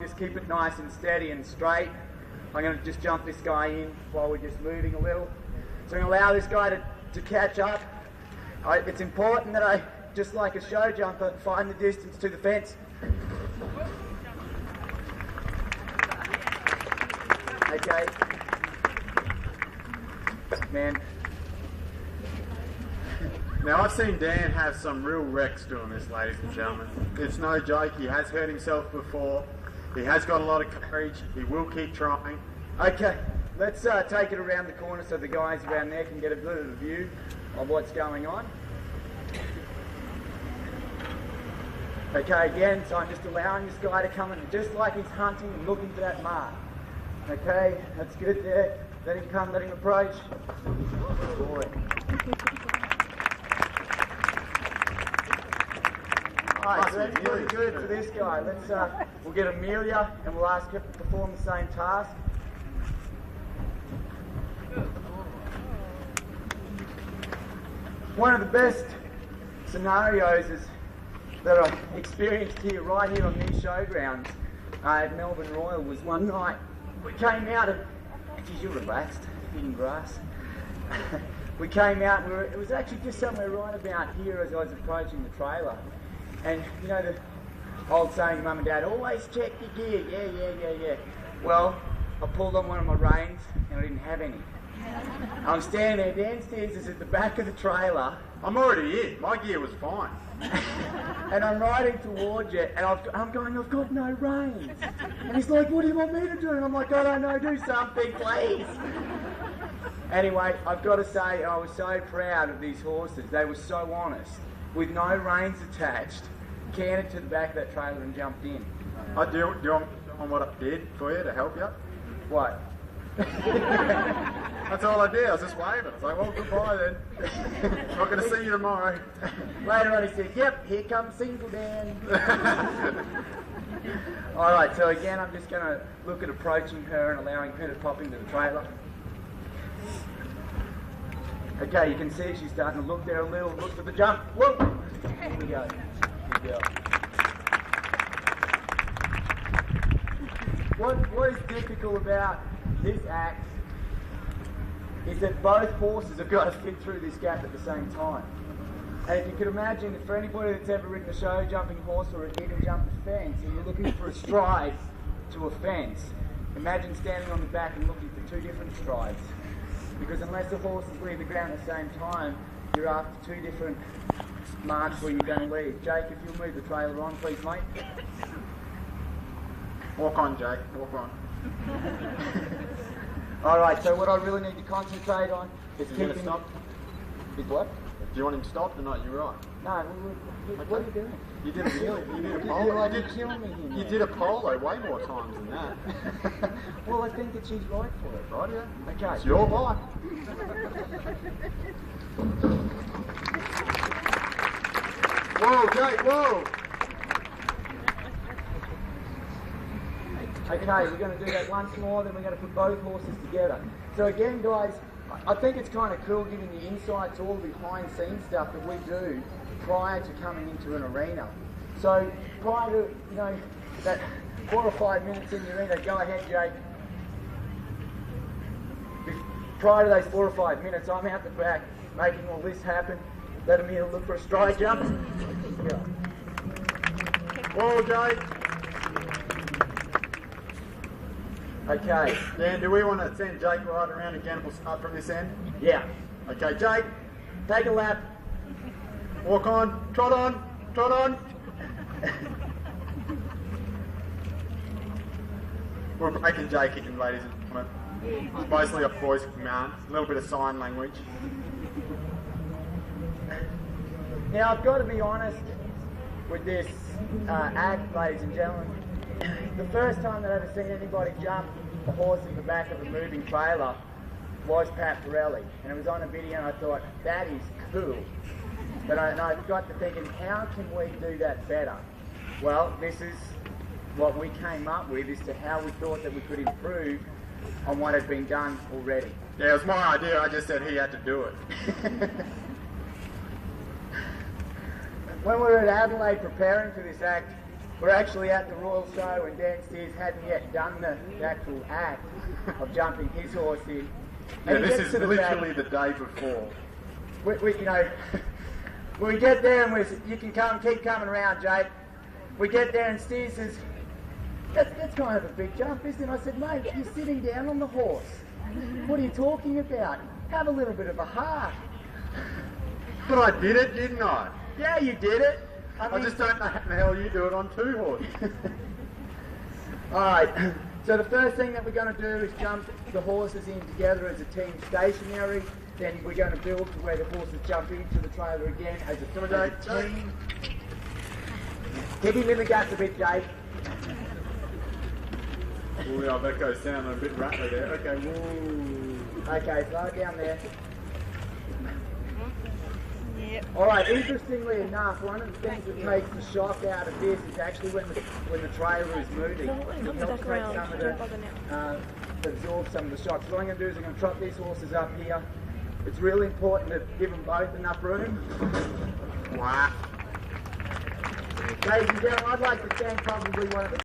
Just keep it nice and steady and straight. I'm going to just jump this guy in while we're just moving a little. So I'm going to allow this guy to catch up. It's important that I, just like a show jumper, find the distance to the fence. Okay. Man. Now, I've seen Dan have some real wrecks doing this, ladies and gentlemen. It's no joke. He has hurt himself before. He has got a lot of courage. He will keep trying. Okay, let's take it around the corner so the guys around there can get a bit of a view of what's going on. Okay, again, so I'm just allowing this guy to come in just like he's hunting and looking for that mark. Okay, that's good there. Let him come, let him approach. Good boy. Alright, so that's pretty good for this guy. Let's we'll get Amelia and we'll ask her to perform the same task. One of the best scenarios is that I experienced here, right here on these showgrounds at Melbourne Royal, was one night we came out and, geez, you're relaxed, eating grass. We came out, it was actually just somewhere right about here as I was approaching the trailer. And you know the old saying, Mum and Dad, always check your gear, yeah. Well, I pulled on one of my reins and I didn't have any. I'm standing there, downstairs is at the back of the trailer. I'm already in. My gear was fine. And I'm riding towards it, and I'm going, I've got no reins. And he's like, what do you want me to do? And I'm like, I don't know, do something, please. Anyway, I've got to say, I was so proud of these horses. They were so honest. With no reins attached, cantered to the back of that trailer and jumped in. Do you want what I did for you to help you? What? That's all I did. I was just waving. I was like, well, goodbye then. Not going to see you tomorrow. Later on he said, yep, here comes Single Dan. Alright, so again I'm just going to look at approaching her and allowing her to pop into the trailer. Okay, you can see she's starting to look there a little, look for the jump. Whoa! Here we go. Good girl. What is difficult about this act is that both horses have got to fit through this gap at the same time. And if you could imagine, for anybody that's ever ridden a show jumping horse or even jumped a fence and you're looking for a stride to a fence, imagine standing on the back and looking for two different strides. Because unless the horses leave the ground at the same time, you're after two different marks where you're going to leave. Jake, if you'll move the trailer on, please, mate. Walk on, Jake. Walk on. Alright, so what I really need to concentrate on is keeping... Stop? Is what? Do you want him stopped or not? You're right. No, what are you doing? You did a wheelie. You did a polo. You did a polo way more times than that. Well, I think that she's right for it. Right, yeah. Okay. It's your bike. Whoa, Jake, whoa! Okay, we're going to do that once more, then we're going to put both horses together. So again, guys, I think it's kind of cool giving the insight to all the behind-the-scenes stuff that we do prior to coming into an arena. So prior to, you know, that 4 or 5 minutes in the arena, go ahead, Jake. Prior to those 4 or 5 minutes, I'm out the back making all this happen. Let him here look for a stride jump. Yeah. Whoa, Jake! Okay. Dan, do we want to send Jake right around again and we'll start from this end? Yeah. Okay, Jake, Take a lap. walk on, trot on, trot on. We're breaking Jake in, ladies and gentlemen. It's mostly a voice command, a little bit of sign language. Now, I've got to be honest with this act, ladies and gentlemen. The first time that I've ever seen anybody jump a horse in the back of a moving trailer was Pat Pirelli. And it was on a video and I thought, that is cool. But I got to thinking, how can we do that better? Well, this is what we came up with as to how we thought that we could improve on what had been done already. Yeah, it was my idea, I just said he had to do it. When we were at Adelaide preparing for this act, We're actually at the Royal Show and Dan Steers hadn't yet done the actual act of jumping his horse in. Yeah, And he this gets is to the literally back. the day before. You know, we get there and you can keep coming around, Jake. We get there and Steers says, that's kind of a big jump, isn't it? I said, mate, you're sitting down on the horse. What are you talking about? Have a little bit of a heart. But I did it, didn't I? Yeah, you did it. I just don't know how the hell you do it on two horses. Alright, so the first thing that we're going to do is jump the horses in together as a team stationary. Then we're going to build to where the horses jump into the trailer again as a team. Hit him in the guts a bit, Jake. Oh yeah, that goes down a bit rattly there. Okay, whoa. Okay, slow it down there. Yep. Alright, interestingly enough, one of the things that takes the shock out of this is actually when the trailer is moving. It helps take some of the, absorb some of the shock. So what I'm going to do is I'm going to trot these horses up here. It's really important to give them both enough room. Wow. Ladies and gentlemen, I'd like to thank probably one of the